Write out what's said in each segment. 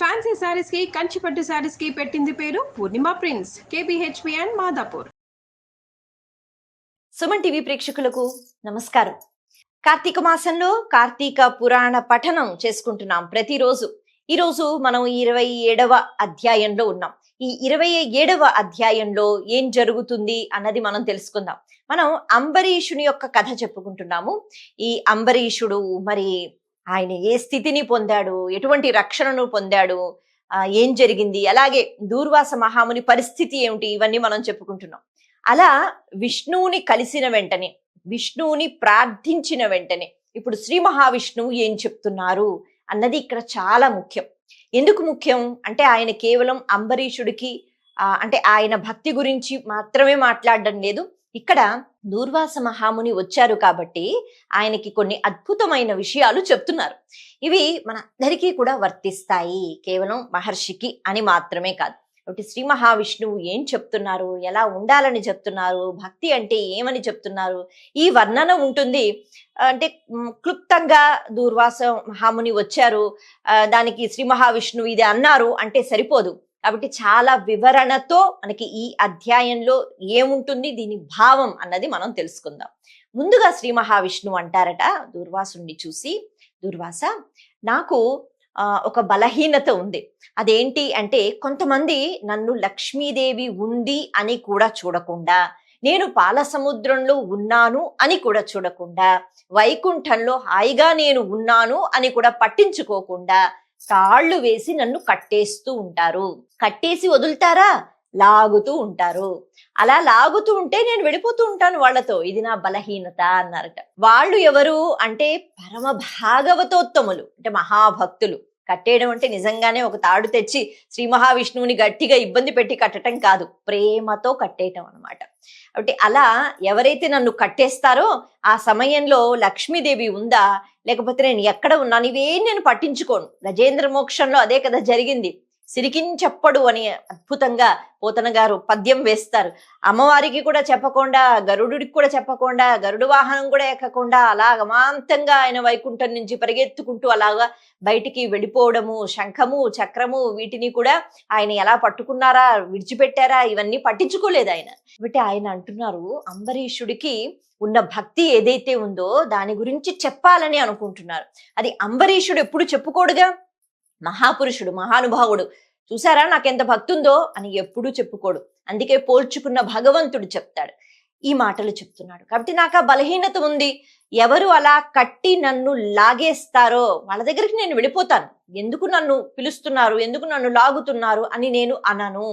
Fancy saris కి కంచిపట్టు శారీస్ కి పెట్టింది పేరు Purnima prints, KBHP and Madhapur. Suman TV ప్రేక్షకులకు నమస్కారం. కార్తీక మాసంలో కార్తీక పురాణ పఠనం చేసుకుంటున్నాం ప్రతిరోజు. ఈరోజు మనం 27వ అధ్యాయంలో ఉన్నాం. ఈ 27వ అధ్యాయంలో ఏం జరుగుతుంది అన్నది మనం తెలుసుకుందాం. మనం అంబరీషుని యొక్క కథ చెప్పుకుంటున్నాము. ఈ అంబరీషుడు మరి ఆయన ఏ స్థితిని పొందాడు, ఎటువంటి రక్షణను పొందాడు, ఏం జరిగింది, అలాగే దూర్వాస మహాముని పరిస్థితి ఏమిటి, ఇవన్నీ మనం చెప్పుకుంటున్నాం. అలా విష్ణువుని కలిసిన వెంటనే, విష్ణువుని ప్రార్థించిన వెంటనే ఇప్పుడు శ్రీ మహావిష్ణువు ఏం చెప్తున్నారు అన్నది ఇక్కడ చాలా ముఖ్యం. ఎందుకు ముఖ్యం అంటే ఆయన కేవలం అంబరీషుడికి అంటే ఆయన భక్తి గురించి మాత్రమే మాట్లాడడం లేదు. ఇక్కడ దూర్వాస మహాముని వచ్చారు కాబట్టి ఆయనకి కొన్ని అద్భుతమైన విషయాలు చెప్తున్నారు. ఇవి మన అందరికీ కూడా వర్తిస్తాయి, కేవలం మహర్షికి అని మాత్రమే కాదు. కాబట్టి శ్రీ మహావిష్ణువు ఏం చెప్తున్నారు, ఎలా ఉండాలని చెప్తున్నారు, భక్తి అంటే ఏమని చెప్తున్నారు, ఈ వర్ణన ఉంటుంది. అంటే క్లుప్తంగా దూర్వాస మహాముని వచ్చారు, దానికి శ్రీ మహావిష్ణువు ఇది అన్నారు అంటే సరిపోదు. కాబట్టి చాలా వివరణతో మనకి ఈ అధ్యాయంలో ఏముంటుంది, దీని భావం అన్నది మనం తెలుసుకుందాం. ముందుగా శ్రీ మహావిష్ణువు అంటారట దూర్వాసుని చూసి, దూర్వాస, నాకు ఒక బలహీనత ఉంది. అదేంటి అంటే కొంతమంది నన్ను లక్ష్మీదేవి ఉంది అని కూడా చూడకుండా, నేను పాల సముద్రంలో ఉన్నాను అని కూడా చూడకుండా, వైకుంఠంలో హాయిగా నేను ఉన్నాను అని కూడా పట్టించుకోకుండా తాళ్లు వేసి నన్ను కట్టేస్తూ ఉంటారు. కట్టేసి వదులుతారా, లాగుతూ ఉంటారు. అలా లాగుతూ ఉంటే నేను వెళ్ళిపోతూ ఉంటాను వాళ్ళతో. ఇది నా బలహీనత అన్నారట. వాళ్ళు ఎవరు అంటే పరమ భాగవతోత్తములు, అంటే మహాభక్తులు. కట్టేయడం అంటే నిజంగానే ఒక తాడు తెచ్చి శ్రీ మహావిష్ణువుని గట్టిగా ఇబ్బంది పెట్టి కట్టడం కాదు, ప్రేమతో కట్టేయటం అనమాట. కాబట్టి అలా ఎవరైతే నన్ను కట్టేస్తారో ఆ సమయంలో లక్ష్మీదేవి ఉందా, లేకపోతే నేను ఎక్కడ ఉన్నాను, ఇవేం నేను పట్టించుకోను. గజేంద్ర మోక్షంలో అదే కదా జరిగింది. సిరికించెప్పడు అని అద్భుతంగా పోతన గారు పద్యం వేస్తారు. అమ్మవారికి కూడా చెప్పకుండా, గరుడుడికి కూడా చెప్పకుండా, గరుడు వాహనం కూడా ఎక్కకుండా అలా అమాంతంగా ఆయన వైకుంఠం నుంచి పరిగెత్తుకుంటూ అలాగా బయటికి వెళ్ళిపోవడము, శంఖము చక్రము వీటిని కూడా ఆయన ఎలా పట్టుకున్నారా, విడిచిపెట్టారా, ఇవన్నీ పట్టించుకోలేదు ఆయన. కాబట్టి ఆయన అంటున్నారు అంబరీషుడికి ఉన్న భక్తి ఏదైతే ఉందో దాని గురించి చెప్పాలని అనుకుంటున్నారు. అది అంబరీషుడు ఎప్పుడు చెప్పుకోడుగా. మహాపురుషుడు, మహానుభావుడు, చూసారా నాకెంత భక్తి ఉందో అని ఎప్పుడూ చెప్పుకోడు. అందుకే పోల్చుకున్న భగవంతుడు చెప్తాడు, ఈ మాటలు చెప్తున్నాడు. కాబట్టి నాకు ఆ బలహీనత ఉంది. ఎవరు అలా కట్టి నన్ను లాగేస్తారో వాళ్ళ దగ్గరికి నేను వెళ్ళిపోతాను. ఎందుకు నన్ను పిలుస్తున్నారు, ఎందుకు నన్ను లాగుతున్నారు అని నేను అనను.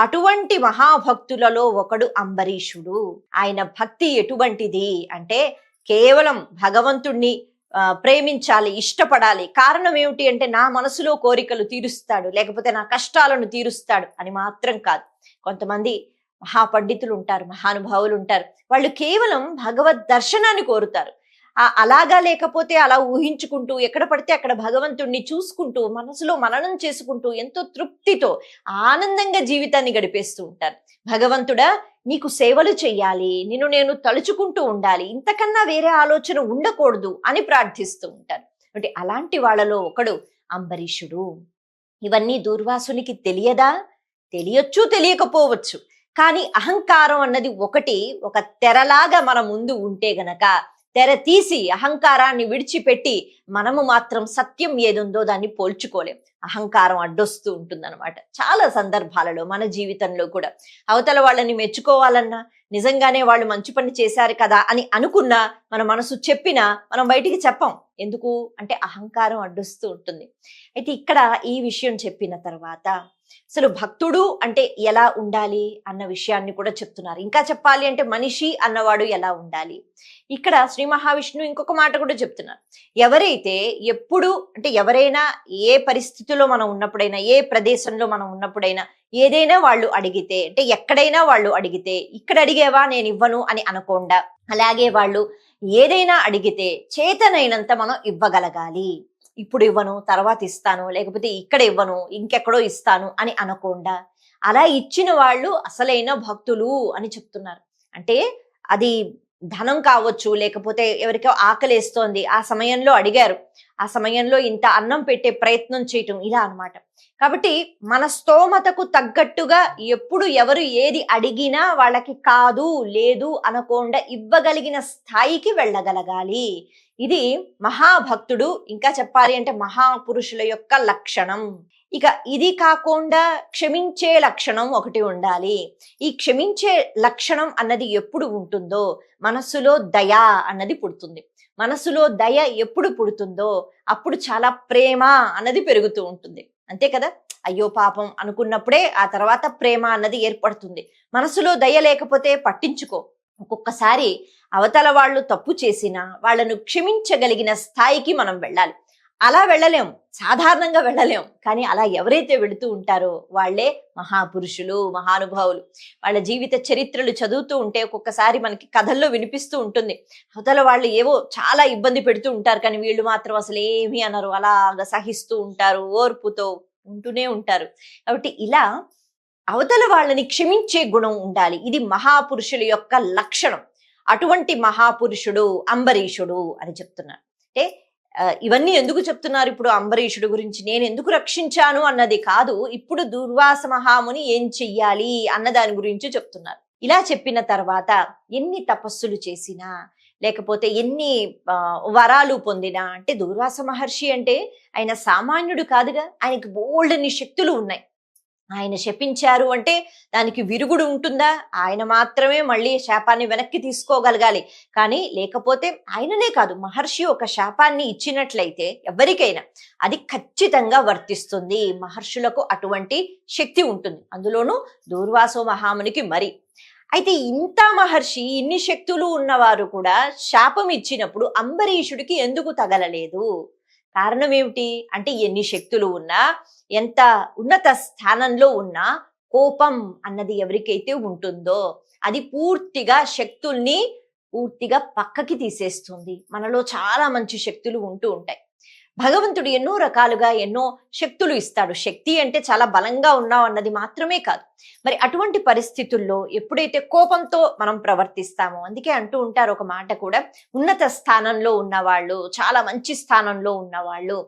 అటువంటి మహాభక్తులలో ఒకడు అంబరీషుడు. ఆయన భక్తి ఎటువంటిది అంటే కేవలం భగవంతుణ్ణి ప్రేమించాలి, ఇష్టపడాలి. కారణం ఏమిటి అంటే నా మనసులో కోరికలు తీరుస్తాడు, లేకపోతే నా కష్టాలను తీరుస్తాడు అని మాత్రం కాదు. కొంతమంది మహాపండితులు ఉంటారు, మహానుభావులు ఉంటారు, వాళ్ళు కేవలం భగవద్ దర్శనాన్ని కోరుతారు. అలాగా లేకపోతే అలా ఊహించుకుంటూ ఎక్కడ పడితే అక్కడ భగవంతుణ్ణి చూసుకుంటూ మనసులో మననం చేసుకుంటూ ఎంతో తృప్తితో ఆనందంగా జీవితాన్ని గడిపేస్తూ ఉంటారు. భగవంతుడా నీకు సేవలు చెయ్యాలి, నిన్ను నేను తలుచుకుంటూ ఉండాలి, ఇంతకన్నా వేరే ఆలోచన ఉండకూడదు అని ప్రార్థిస్తూ ఉంటారు. అంటే అలాంటి వాళ్ళలో ఒకడు అంబరీషుడు. ఇవన్నీ దూర్వాసునికి తెలియదా? తెలియచ్చు, తెలియకపోవచ్చు. కానీ అహంకారం అన్నది ఒకటి ఒక తెరలాగా మన ముందు ఉంటే గనక తెర తీసి అహంకారాన్ని విడిచిపెట్టి మనము మాత్రం సత్యం ఏదుందో దాన్ని పోల్చుకోలేం. అహంకారం అడ్డొస్తూ ఉంటుందన్నమాట చాలా సందర్భాలలో మన జీవితంలో కూడా. అవతల వాళ్ళని మెచ్చుకోవాలన్నా, నిజంగానే వాళ్ళు మంచి పని చేశారు కదా అని అనుకున్నా, మన మనసు చెప్పినా మనం బయటికి చెప్పం. ఎందుకు అంటే అహంకారం అడ్డొస్తూ ఉంటుంది. అయితే ఇక్కడ ఈ విషయం చెప్పిన తర్వాత అసలు భక్తుడు అంటే ఎలా ఉండాలి అన్న విషయాన్ని కూడా చెప్తున్నారు. ఇంకా చెప్పాలి అంటే మనిషి అన్నవాడు ఎలా ఉండాలి. ఇక్కడ శ్రీ మహావిష్ణువు ఇంకొక మాట కూడా చెప్తున్నారు. ఎవరైతే ఎప్పుడు అంటే ఎవరైనా ఏ పరిస్థితిలో మనం ఉన్నప్పుడైనా, ఏ ప్రదేశంలో మనం ఉన్నప్పుడైనా ఏదైనా వాళ్ళు అడిగితే, అంటే ఎక్కడైనా వాళ్ళు అడిగితే, ఇక్కడ అడిగేవా నేను ఇవ్వను అని అనకుండా, అలాగే వాళ్ళు ఏదైనా అడిగితే చేతనైనంత మనం ఇవ్వగలగాలి. ఇప్పుడు ఇవ్వను, తర్వాత ఇస్తాను, లేకపోతే ఇక్కడ ఇవ్వను, ఇంకెక్కడో ఇస్తాను అని అనకుండా అలా ఇచ్చిన వాళ్ళు అసలైన భక్తులు అని చెప్తున్నారు. అంటే అది ధనం కావచ్చు, లేకపోతే ఎవరికో ఆకలేస్తోంది, ఆ సమయంలో అడిగారు, ఆ సమయంలో ఇంత అన్నం పెట్టే ప్రయత్నం చేయటం, ఇలా అన్నమాట. కాబట్టి మన స్తోమతకు తగ్గట్టుగా ఎప్పుడు ఎవరు ఏది అడిగినా వాళ్ళకి కాదు లేదు అనకుండా ఇవ్వగలిగిన స్థాయికి వెళ్ళగలగాలి. ఇది మహాభక్తుడు, ఇంకా చెప్పాలి అంటే మహాపురుషుల యొక్క లక్షణం. ఇక ఇది కాకుండా క్షమించే లక్షణం ఒకటి ఉండాలి. ఈ క్షమించే లక్షణం అన్నది ఎప్పుడు ఉంటుందో మనస్సులో దయ అన్నది పుడుతుంది. మనసులో దయ ఎప్పుడు పుడుతుందో అప్పుడు చాలా ప్రేమ అన్నది పెరుగుతూ ఉంటుంది. అంతే కదా, అయ్యో పాపం అనుకున్నప్పుడే ఆ తర్వాత ప్రేమ అన్నది ఏర్పడుతుంది. మనసులో దయ లేకపోతే పట్టించుకో. ఒక్కొక్కసారి అవతల వాళ్ళు తప్పు చేసినా వాళ్ళను క్షమించగలిగిన స్థాయికి మనం వెళ్ళాలి. అలా వెళ్ళలేం, సాధారణంగా వెళ్ళలేం. కానీ అలా ఎవరైతే వెళుతూ ఉంటారో వాళ్ళే మహాపురుషులు, మహానుభావులు. వాళ్ళ జీవిత చరిత్రలు చదువుతూ ఉంటే ఒక్కొక్కసారి మనకి కథల్లో వినిపిస్తూ ఉంటుంది. అవతల వాళ్ళు ఏవో చాలా ఇబ్బంది పెడుతూ ఉంటారు, కానీ వీళ్ళు మాత్రం అసలు ఏమీ అనరు, అలాగా సహిస్తూ ఉంటారు, ఓర్పుతో ఉంటూనే ఉంటారు. కాబట్టి ఇలా అవతల వాళ్ళని క్షమించే గుణం ఉండాలి. ఇది మహాపురుషుల యొక్క లక్షణం. అటువంటి మహాపురుషుడు అంబరీషుడు అని చెప్తున్నారు. అంటే ఇవన్నీ ఎందుకు చెప్తున్నారు ఇప్పుడు అంబరీషుడు గురించి, నేను ఎందుకు రక్షించాను అన్నది కాదు, ఇప్పుడు దుర్వాస మహాముని ఏం చెయ్యాలి అన్న దాని గురించి చెప్తున్నారు. ఇలా చెప్పిన తర్వాత ఎన్ని తపస్సులు చేసినా, లేకపోతే ఎన్ని వరాలు పొందినా, అంటే దుర్వాస మహర్షి అంటే ఆయన సామాన్యుడు కాదుగా, ఆయనకి బోల్డని శక్తులు ఉన్నాయి. ఆయన శపించారు అంటే దానికి విరుగుడు ఉంటుందా? ఆయన మాత్రమే మళ్ళీ శాపాన్ని వెనక్కి తీసుకోగలగాలి. కానీ లేకపోతే ఆయననే కాదు, మహర్షి ఒక శాపాన్ని ఇచ్చినట్లయితే ఎవరికైనా అది ఖచ్చితంగా వర్తిస్తుంది. మహర్షులకు అటువంటి శక్తి ఉంటుంది, అందులోనూ దూర్వాసో మహామునికి మరి. అయితే ఇంత మహర్షి, ఇన్ని శక్తులు ఉన్నవారు కూడా శాపం ఇచ్చినప్పుడు అంబరీషుడికి ఎందుకు తగలలేదు? కారణం ఏమిటి అంటే, ఎన్ని శక్తులు ఉన్నా, ఎంత ఉన్నత స్థానంలో ఉన్నా కోపం అన్నది ఎవరికైతే ఉంటుందో అది పూర్తిగా శక్తుల్ని పూర్తిగా పక్కకి తీసేస్తుంది. మనలో చాలా మంచి శక్తులు ఉంటూ ఉంటాయి. భగవంతుడు ఎన్నో రకాలుగా ఎన్నో శక్తులు ఇస్తాడు. శక్తి అంటే చాలా బలంగా ఉన్నావు అన్నది మాత్రమే కాదు. మరి అటువంటి పరిస్థితుల్లో ఎప్పుడైతే కోపంతో మనం ప్రవర్తిస్తామో, అందుకే అంటూ ఉంటారు ఒక మాట కూడా, ఉన్నత స్థానంలో ఉన్నవాళ్ళు, చాలా మంచి స్థానంలో ఉన్నవాళ్ళు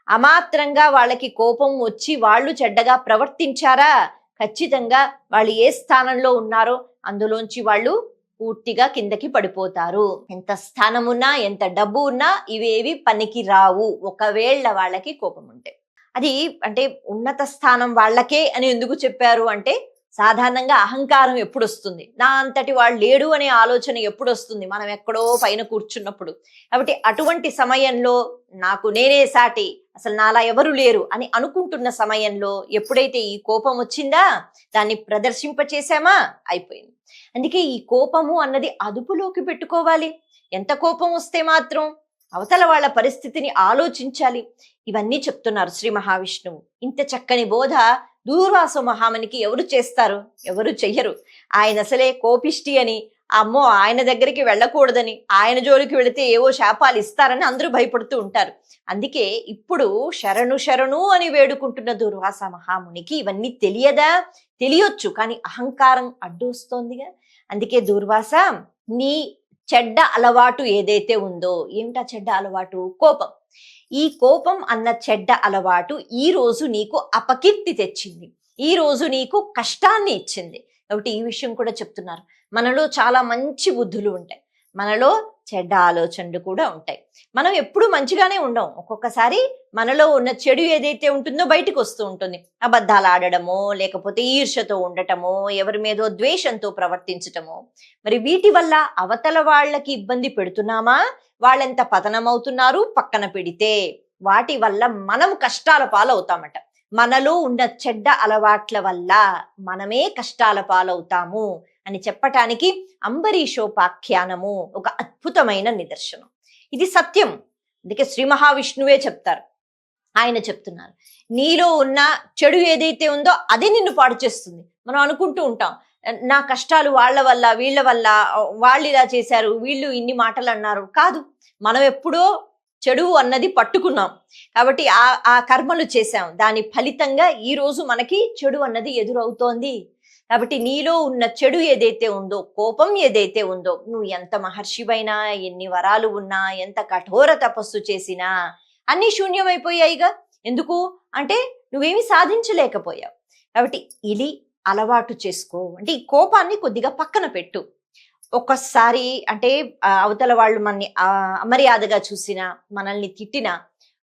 అమాత్రంగా వాళ్ళకి కోపం వచ్చి వాళ్ళు చెడ్డగా ప్రవర్తించారా, ఖచ్చితంగా వాళ్ళు ఏ స్థానంలో ఉన్నారో అందులోంచి వాళ్ళు పూర్తిగా కిందకి పడిపోతారు. ఎంత స్థానం ఉన్నా, ఎంత డబ్బు ఉన్నా ఇవేవి పనికి రావు ఒకవేళ వాళ్ళకి కోపం ఉంటే. అది అంటే ఉన్నత స్థానం వాళ్ళకే అని ఎందుకు చెప్పారు అంటే, సాధారణంగా అహంకారం ఎప్పుడు వస్తుంది, నా అంతటి వాడు లేడు అనే ఆలోచన ఎప్పుడు వస్తుంది, మనం ఎక్కడో పైన కూర్చున్నప్పుడు. కాబట్టి అటువంటి సమయంలో నాకు నేనే సాటి, అసలు నాలా ఎవరు లేరు అని అనుకుంటున్న సమయంలో ఎప్పుడైతే ఈ కోపం వచ్చిందా, దాన్ని ప్రదర్శింపచేసామా, అయిపోయింది. అందుకే ఈ కోపము అన్నది అదుపులోకి పెట్టుకోవాలి. ఎంత కోపం వస్తే మాత్రం అవతల వాళ్ళ పరిస్థితిని ఆలోచించాలి. ఇవన్నీ చెప్తున్నారు శ్రీ మహావిష్ణువు. ఇంత చక్కని బోధ దూర్వాస మహామునికి ఎవరు చేస్తారు? ఎవరు చెయ్యరు. ఆయన అసలే కోపిష్టి అని, అమ్మో ఆయన దగ్గరికి వెళ్ళకూడదని, ఆయన జోలికి వెళితే ఏవో శాపాలు ఇస్తారని అందరూ భయపడుతూ ఉంటారు. అందుకే ఇప్పుడు శరణు శరణు అని వేడుకుంటున్న దూర్వాస మహామునికి ఇవన్నీ తెలియదా? తెలియొచ్చు, కానీ అహంకారం అడ్డు వస్తోందిగా. అందుకే దూర్వాస, నీ చెడ్డ అలవాటు ఏదైతే ఉందో, ఏమిటా చెడ్డ అలవాటు? కోపం. ఈ కోపం అన్న చెడ్డ అలవాటు ఈ రోజు నీకు అపకీర్తి తెచ్చింది, ఈ రోజు నీకు కష్టాన్ని ఇచ్చింది. కాబట్టి ఈ విషయం కూడా చెప్తున్నారు. మనలో చాలా మంచి బుద్ధులు ఉంటాయి, మనలో చెడ్డ ఆలోచనలు కూడా ఉంటాయి. మనం ఎప్పుడు మంచిగానే ఉండం. ఒక్కొక్కసారి మనలో ఉన్న చెడు ఏదైతే ఉంటుందో బయటకు వస్తూ ఉంటుంది. అబద్ధాలు ఆడడమో, లేకపోతే ఈర్ష్యతో ఉండటమో, ఎవరి మీదో ద్వేషంతో ప్రవర్తించటమో. మరి వీటి వల్ల అవతల వాళ్ళకి ఇబ్బంది పెడుతున్నామా, వాళ్ళెంత పతనమవుతున్నారు పక్కన పెడితే, వాటి వల్ల మనం కష్టాల పాలవుతామట. మనలో ఉన్న చెడ్డ అలవాట్ల వల్ల మనమే కష్టాల పాలవుతాము అని చెప్పటానికి అంబరీషోపాఖ్యానము ఒక అద్భుతమైన నిదర్శనం. ఇది సత్యం. అందుకే శ్రీ మహావిష్ణువే చెప్తారు. ఆయన చెప్తున్నారు, నీలో ఉన్న చెడు ఏదైతే ఉందో అది నిన్ను పాడు చేస్తుంది. మనం అనుకుంటూ ఉంటాం, నా కష్టాలు వాళ్ళ వల్ల, వీళ్ళ వల్ల, వాళ్ళు ఇలా చేశారు, వీళ్ళు ఇన్ని మాటలు అన్నారు. కాదు, మనం ఎప్పుడో చెడు అన్నది పట్టుకున్నాం కాబట్టి ఆ కర్మలు చేశాం, దాని ఫలితంగా ఈ రోజు మనకి చెడు అన్నది ఎదురవుతోంది. కాబట్టి నీలో ఉన్న చెడు ఏదైతే ఉందో, కోపం ఏదైతే ఉందో, నువ్వు ఎంత మహర్షివైనా, ఎన్ని వరాలు ఉన్నా, ఎంత కఠోర తపస్సు చేసినా అన్నీ శూన్యమైపోయాయిగా. ఎందుకు అంటే నువ్వేమి సాధించలేకపోయావు. కాబట్టి ఇది అలవాటు చేసుకో. అంటే ఈ కోపాన్ని కొద్దిగా పక్కన పెట్టు. ఒక్కసారి అంటే అవతల వాళ్ళు మనని అమర్యాదగా చూసినా, మనల్ని తిట్టినా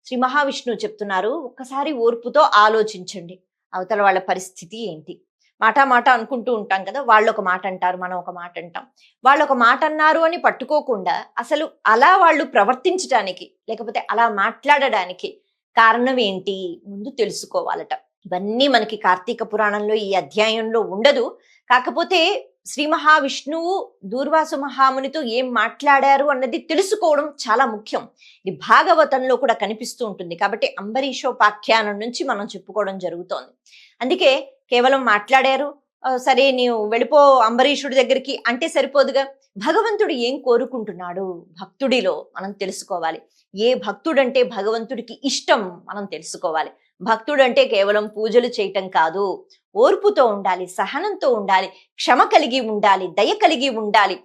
శ్రీ మహావిష్ణువు చెప్తున్నారు, ఒక్కసారి ఓర్పుతో ఆలోచించండి అవతల వాళ్ళ పరిస్థితి ఏంటి. మాట మాట అనుకుంటూ ఉంటాం కదా, వాళ్ళు ఒక మాట అంటారు, మనం ఒక మాట అంటాం. వాళ్ళు ఒక మాట అన్నారు అని పట్టుకోకుండా అసలు అలా వాళ్ళు ప్రవర్తించడానికి లేకపోతే అలా మాట్లాడడానికి కారణం ఏంటి ముందు తెలుసుకోవాలట. ఇవన్నీ మనకి కార్తీక పురాణంలో ఈ అధ్యాయంలో ఉండదు. కాకపోతే శ్రీ మహావిష్ణువు దూర్వాసు మహామునితో ఏం మాట్లాడారు అన్నది తెలుసుకోవడం చాలా ముఖ్యం. ఇది భాగవతంలో కూడా కనిపిస్తూ ఉంటుంది. కాబట్టి అంబరీషోపాఖ్యానం నుంచి మనం చెప్పుకోవడం జరుగుతోంది. అందుకే కేవలం మాట్లాడారు, సరే నీవు వెళ్ళిపో అంబరీషుడి దగ్గరికి అంటే సరిపోదుగా. భగవంతుడు ఏం కోరుకుంటున్నాడు భక్తుడిలో మనం తెలుసుకోవాలి. ఏ భక్తుడంటే భగవంతుడికి ఇష్టం మనం తెలుసుకోవాలి. భక్తుడంటే కేవలం పూజలు చేయటం కాదు, ఓర్పుతో ఉండాలి, సహనంతో ఉండాలి, క్షమ కలిగి ఉండాలి, దయ కలిగి ఉండాలి.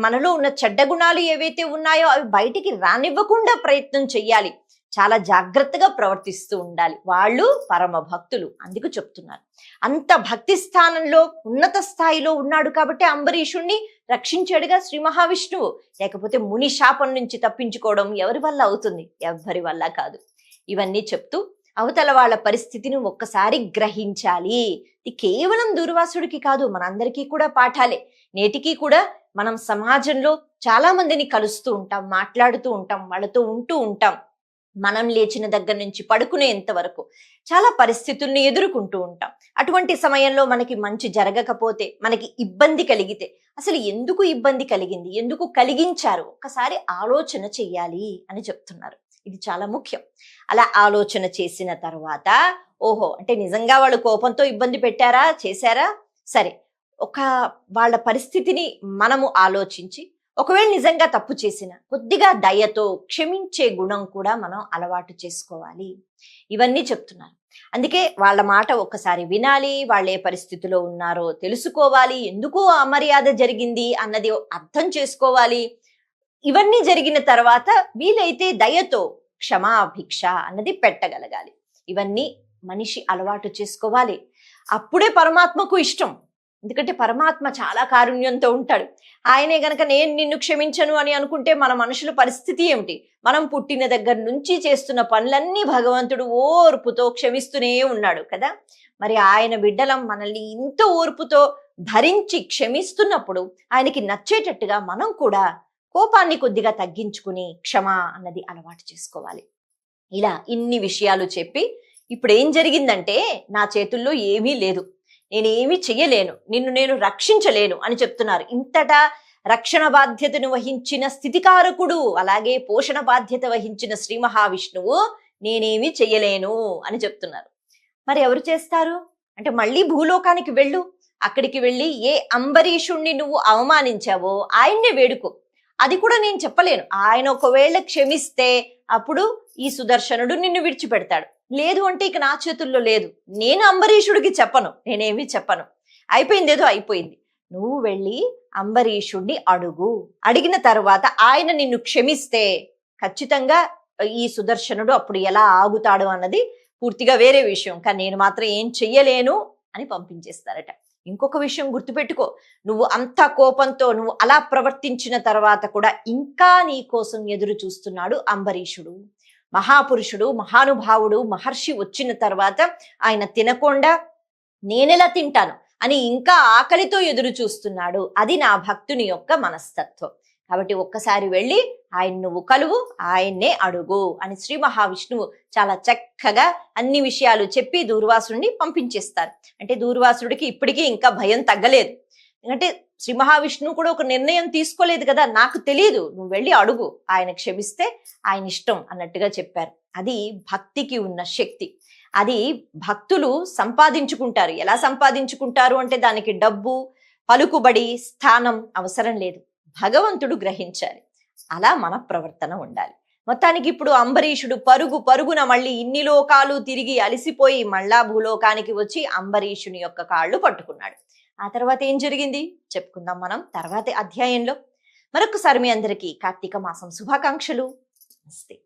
మనలో ఉన్న చెడ్డ గుణాలు ఏవైతే ఉన్నాయో అవి బయటికి రానివ్వకుండా ప్రయత్నం చెయ్యాలి. చాలా జాగ్రత్తగా ప్రవర్తిస్తూ ఉండాలి. వాళ్ళు పరమ భక్తులు, అందుకు చెప్తున్నారు. అంత భక్తి స్థానంలో ఉన్నత స్థాయిలో ఉన్నాడు కాబట్టి అంబరీషుణ్ణి రక్షించాడుగా శ్రీ మహావిష్ణువు. లేకపోతే ముని శాపం నుంచి తప్పించుకోవడం ఎవరి వల్ల అవుతుంది? ఎవ్వరి వల్ల కాదు. ఇవన్నీ చెప్తూ అవతల వాళ్ళ పరిస్థితిని ఒక్కసారి గ్రహించాలి. ఇది కేవలం దూర్వాసుడికి కాదు, మనందరికీ కూడా పాఠాలే. నేటికి కూడా మనం సమాజంలో చాలా మందిని కలుస్తూ ఉంటాం, మాట్లాడుతూ ఉంటాం, వాళ్ళతో ఉంటూ ఉంటాం. మనం లేచిన దగ్గర నుంచి పడుకునేంత వరకు చాలా పరిస్థితుల్ని ఎదుర్కొంటూ ఉంటాం. అటువంటి సమయంలో మనకి మంచి జరగకపోతే, మనకి ఇబ్బంది కలిగితే అసలు ఎందుకు ఇబ్బంది కలిగింది, ఎందుకు కలిగించారు ఒక్కసారి ఆలోచన చెయ్యాలి అని చెప్తున్నారు. ఇది చాలా ముఖ్యం. అలా ఆలోచన చేసిన తర్వాత ఓహో అంటే నిజంగా వాళ్ళు కోపంతో ఇబ్బంది పెట్టారా, చేశారా, సరే ఒక వాళ్ళ పరిస్థితిని మనము ఆలోచించి ఒకవేళ నిజంగా తప్పు చేసిన కొద్దిగా దయతో క్షమించే గుణం కూడా మనం అలవాటు చేసుకోవాలి. ఇవన్నీ చెప్తున్నారు. అందుకే వాళ్ళ మాట ఒక్కసారి వినాలి, వాళ్ళు ఏ పరిస్థితిలో ఉన్నారో తెలుసుకోవాలి, ఎందుకు అమర్యాద జరిగింది అన్నది అర్థం చేసుకోవాలి. ఇవన్నీ జరిగిన తర్వాత వీలైతే దయతో క్షమాభిక్ష అన్నది పెట్టగలగాలి. ఇవన్నీ మనిషి అలవాటు చేసుకోవాలి. అప్పుడే పరమాత్మకు ఇష్టం. ఎందుకంటే పరమాత్మ చాలా కారుణ్యంతో ఉంటాడు. ఆయనే గనక నేను నిన్ను క్షమించను అని అనుకుంటే మన మనుషుల పరిస్థితి ఏమిటి? మనం పుట్టిన దగ్గర నుంచి చేస్తున్న పనులన్నీ భగవంతుడు ఓర్పుతో క్షమిస్తూనే ఉన్నాడు కదా. మరి ఆయన బిడ్డలం మనల్ని ఇంత ఓర్పుతో భరించి క్షమిస్తున్నప్పుడు ఆయనకి నచ్చేటట్టుగా మనం కూడా కోపాన్ని కొద్దిగా తగ్గించుకుని క్షమ అన్నది అలవాటు చేసుకోవాలి. ఇలా ఇన్ని విషయాలు చెప్పి ఇప్పుడు ఏం జరిగిందంటే నా చేతుల్లో ఏమీ లేదు, నేనేమీ చెయ్యలేను, నిన్ను నేను రక్షించలేను అని చెప్తున్నారు. ఇంతటా రక్షణ బాధ్యతను వహించిన స్థితికారకుడు, అలాగే పోషణ బాధ్యత వహించిన శ్రీ మహావిష్ణువు నేనేమీ చెయ్యలేను అని చెప్తున్నారు. మరి ఎవరు చేస్తారు అంటే మళ్ళీ భూలోకానికి వెళ్ళు, అక్కడికి వెళ్ళి ఏ అంబరీషుణ్ణి నువ్వు అవమానించావో ఆయన్నే వేడుకో. అది కూడా నేను చెప్పలేను. ఆయన ఒకవేళ క్షమిస్తే అప్పుడు ఈ సుదర్శనుడు నిన్ను విడిచిపెడతాడు. లేదు అంటే ఇక నా చేతుల్లో లేదు, నేను అంబరీషుడికి చెప్పను, నేనేమి చెప్పను, అయిపోయింది ఏదో అయిపోయింది. నువ్వు వెళ్ళి అంబరీషుడిని అడుగు, అడిగిన తర్వాత ఆయన నిన్ను క్షమిస్తే ఖచ్చితంగా ఈ సుదర్శనుడు అప్పుడు ఎలా ఆగుతాడు అన్నది పూర్తిగా వేరే విషయం. కానీ నేను మాత్రం ఏం చెయ్యలేను అని పంపించేస్తారట. ఇంకొక విషయం గుర్తుపెట్టుకో, నువ్వు అంత కోపంతో నువ్వు అలా ప్రవర్తించిన తర్వాత కూడా ఇంకా నీ కోసం ఎదురు చూస్తున్నాడు అంబరీషుడు. మహాపురుషుడు, మహానుభావుడు, మహర్షి వచ్చిన తర్వాత ఆయన తినకుండా నేనెలా తింటాను అని ఇంకా ఆకలితో ఎదురు చూస్తున్నాడు. అది నా భక్తుని యొక్క మనస్తత్వం. కాబట్టి ఒక్కసారి వెళ్ళి ఆయన నువ్వు కలువు, ఆయన్నే అడుగు అని శ్రీ మహావిష్ణువు చాలా చక్కగా అన్ని విషయాలు చెప్పి దూర్వాసుడిని పంపించేస్తారు. అంటే దూర్వాసుడికి ఇప్పటికీ ఇంకా భయం తగ్గలేదు. ఎందుకంటే శ్రీ మహావిష్ణువు కూడా ఒక నిర్ణయం తీసుకోలేదు కదా, నాకు తెలియదు, నువ్వు వెళ్ళి అడుగు, ఆయన క్షమిస్తే ఆయన ఇష్టం అన్నట్టుగా చెప్పారు. అది భక్తికి ఉన్న శక్తి. అది భక్తులు సంపాదించుకుంటారు. ఎలా సంపాదించుకుంటారు అంటే దానికి డబ్బు, పలుకుబడి, స్థానం అవసరం లేదు, భగవంతుడు గ్రహించాలి. అలా మన ప్రవర్తన ఉండాలి. మొత్తానికి ఇప్పుడు అంబరీషుడు పరుగున మళ్ళీ ఇన్ని లోకాలు తిరిగి అలిసిపోయి మళ్ళా భూలోకానికి వచ్చి అంబరీషుని యొక్క కాళ్ళు పట్టుకున్నాడు. ఆ తర్వాత ఏం జరిగింది చెప్పుకుందాం మనం తర్వాతి అధ్యాయంలో. మరొకసారి మీ అందరికీ కార్తీక మాసం శుభాకాంక్షలు. నమస్తే.